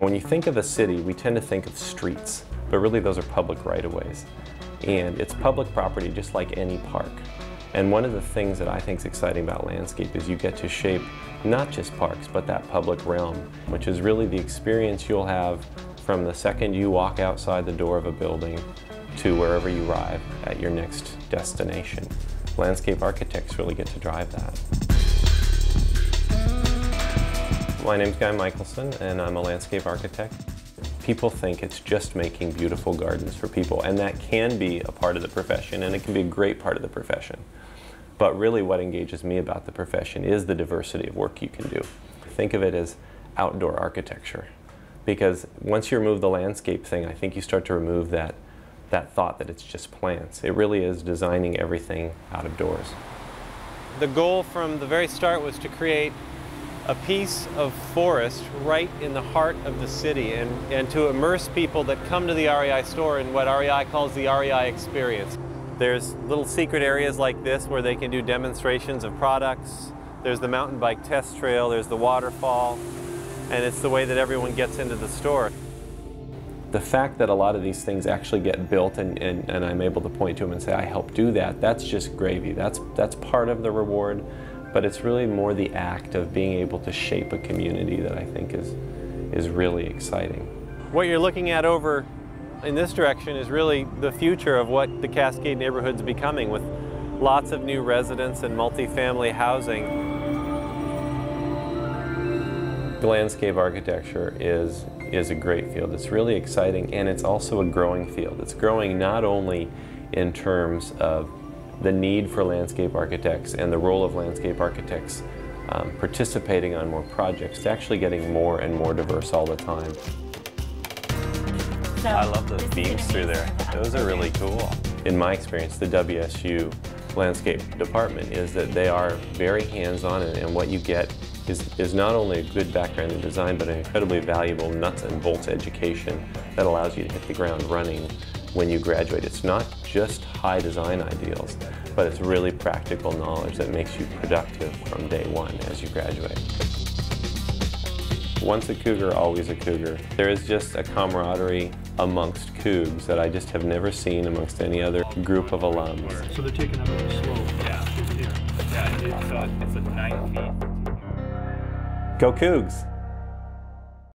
When you think of a city, we tend to think of streets, but really those are public right-of-ways. And it's public property just like any park. And one of the things that I think is exciting about landscape is you get to shape not just parks, but that public realm, which is really the experience you'll have from the second you walk outside the door of a building to wherever you arrive at your next destination. Landscape architects really get to drive that. My name's Guy Michelson, and I'm a landscape architect. People think it's just making beautiful gardens for people, and that can be a part of the profession, and it can be a great part of the profession. But really what engages me about the profession is the diversity of work you can do. Think of it as outdoor architecture, because once you remove the landscape thing, I think you start to remove that thought that it's just plants. It really is designing everything out of doors. The goal from the very start was to create a piece of forest right in the heart of the city and to immerse people that come to the REI store in what REI calls the REI experience. There's little secret areas like this where they can do demonstrations of products. There's the mountain bike test trail, there's the waterfall, and it's the way that everyone gets into the store. The fact that a lot of these things actually get built and I'm able to point to them and say, I helped do that, that's just gravy. That's part of the reward, but it's really more the act of being able to shape a community that I think is really exciting. What you're looking at over in this direction is really the future of what the Cascade neighborhood's becoming, with lots of new residents and multifamily housing. Landscape architecture is a great field. It's really exciting, and it's also a growing field. It's growing not only in terms of the need for landscape architects and the role of landscape architects participating on more projects. It's actually getting more and more diverse all the time. I love those beams through there. Those are really cool. In my experience, the WSU landscape department is that they are very hands-on, and what you get is not only a good background in design, but an incredibly valuable nuts and bolts education that allows you to hit the ground running when you graduate. It's not just high design ideals, but it's really practical knowledge that makes you productive from day one as you graduate. Once a cougar, always a cougar. There is just a camaraderie amongst Cougs that I just have never seen amongst any other group of alums. So they're taking up a slope. Yeah, it's a 9 feet. Go Cougs!